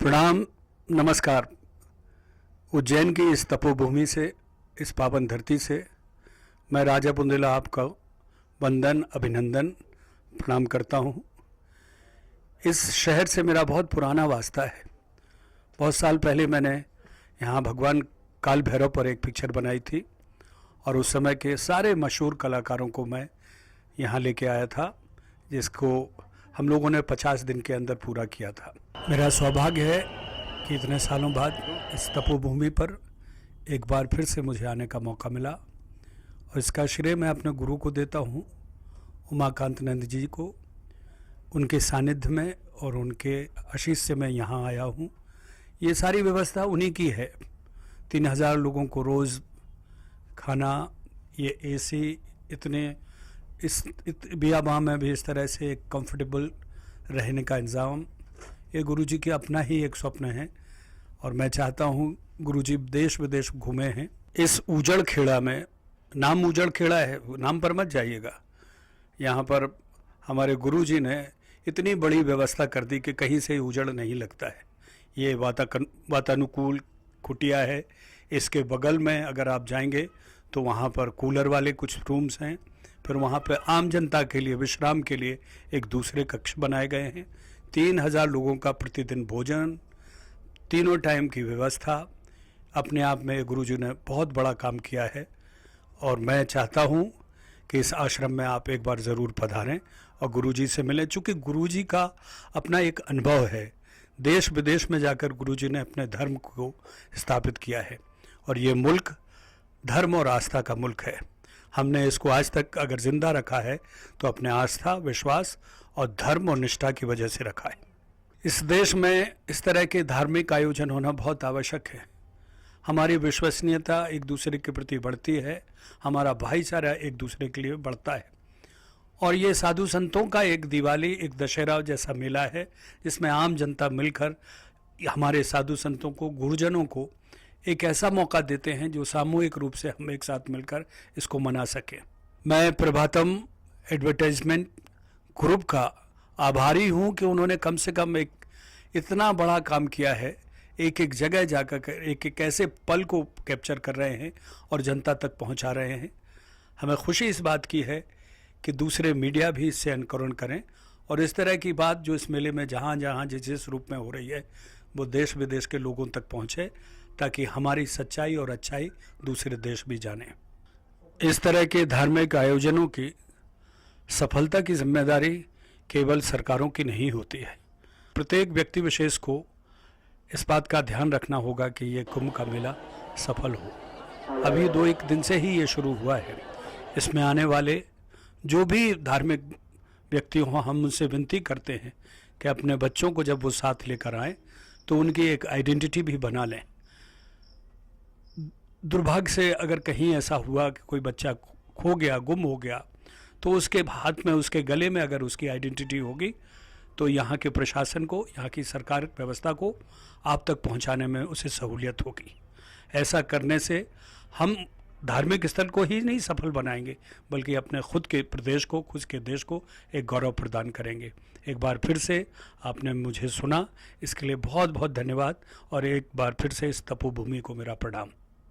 प्रणाम, नमस्कार। उज्जैन की इस तपोभूमि से, इस पावन धरती से मैं राजा बुंदेला आपका वंदन, अभिनंदन, प्रणाम करता हूँ। इस शहर से मेरा बहुत पुराना वास्ता है। बहुत साल पहले मैंने यहाँ भगवान काल भैरव पर एक पिक्चर बनाई थी और उस समय के सारे मशहूर कलाकारों को मैं यहाँ लेके आया था, जिसको हम लोगों ने 50 दिन के अंदर पूरा किया था। मेरा सौभाग्य है कि इतने सालों बाद इस तपोभूमि पर एक बार फिर से मुझे आने का मौका मिला और इसका श्रेय मैं अपने गुरु को देता हूँ, उमाकांत नंद जी को। उनके सानिध्य में और उनके आशीष से मैं यहाँ आया हूँ। ये सारी व्यवस्था उन्हीं की है। 3000 लोगों को रोज़ खाना, ये एसी, इतने इस बियाबां में भी इस तरह से एक कंफर्टेबल रहने का इंतज़ाम, ये गुरुजी के अपना ही एक स्वप्न है और मैं चाहता हूँ, गुरुजी देश विदेश घूमे हैं। इस उजड़ खेड़ा में, नाम उजड़ खेड़ा है, नाम पर मत जाइएगा। यहाँ पर हमारे गुरुजी ने इतनी बड़ी व्यवस्था कर दी कि कहीं से उजड़ नहीं लगता है। ये वातानुकूल कुटिया है। इसके बगल में अगर आप जाएंगे तो वहाँ पर कूलर वाले कुछ रूम्स हैं। फिर वहाँ पर आम जनता के लिए, विश्राम के लिए एक दूसरे कक्ष बनाए गए हैं। 3000 लोगों का प्रतिदिन भोजन, तीनों टाइम की व्यवस्था। अपने आप में गुरुजी ने बहुत बड़ा काम किया है और मैं चाहता हूँ कि इस आश्रम में आप एक बार ज़रूर पधारें और गुरुजी से मिलें। चूँकि गुरुजी का अपना एक अनुभव है। देश विदेश में जाकर गुरुजी ने अपने धर्म को स्थापित किया है और ये मुल्क धर्म और आस्था का मुल्क है। हमने इसको आज तक अगर जिंदा रखा है तो अपने आस्था, विश्वास और धर्म और निष्ठा की वजह से रखा है। इस देश में इस तरह के धार्मिक आयोजन होना बहुत आवश्यक है। हमारी विश्वसनीयता एक दूसरे के प्रति बढ़ती है, हमारा भाईचारा एक दूसरे के लिए बढ़ता है। और ये साधु संतों का एक दिवाली, एक दशहरा जैसा मेला है, जिसमें आम जनता मिलकर हमारे साधु संतों को, गुरुजनों को एक ऐसा मौका देते हैं जो सामूहिक रूप से हम एक साथ मिलकर इसको मना सकें। मैं प्रभातम एडवर्टाइजमेंट ग्रुप का आभारी हूं कि उन्होंने कम से कम एक इतना बड़ा काम किया है। एक एक जगह जाकर एक एक ऐसे पल को कैप्चर कर रहे हैं और जनता तक पहुंचा रहे हैं। हमें खुशी इस बात की है कि दूसरे मीडिया भी इससे अनुकरण करें और इस तरह की बात जो इस मेले में जहाँ जहाँ जिस रूप में हो रही है वो देश विदेश के लोगों तक पहुँचे, ताकि हमारी सच्चाई और अच्छाई दूसरे देश भी जाने। इस तरह के धार्मिक आयोजनों की सफलता की जिम्मेदारी केवल सरकारों की नहीं होती है। प्रत्येक व्यक्ति विशेष को इस बात का ध्यान रखना होगा कि ये कुंभ का मेला सफल हो। अभी 2-1 दिन से ही ये शुरू हुआ है। इसमें आने वाले जो भी धार्मिक व्यक्ति हों, हम उनसे विनती करते हैं कि अपने बच्चों को जब वो साथ लेकर आएँ तो उनकी एक आइडेंटिटी भी बना लें। दुर्भाग्य से अगर कहीं ऐसा हुआ कि कोई बच्चा खो गया, गुम हो गया, तो उसके हाथ में, उसके गले में अगर उसकी आइडेंटिटी होगी तो यहाँ के प्रशासन को, यहाँ की सरकार व्यवस्था को आप तक पहुँचाने में उसे सहूलियत होगी। ऐसा करने से हम धार्मिक स्थल को ही नहीं सफल बनाएंगे, बल्कि अपने खुद के प्रदेश को, खुद के देश को एक गौरव प्रदान करेंगे। एक बार फिर से आपने मुझे सुना, इसके लिए बहुत बहुत धन्यवाद और एक बार फिर से इस तपोभूमि को मेरा प्रणाम।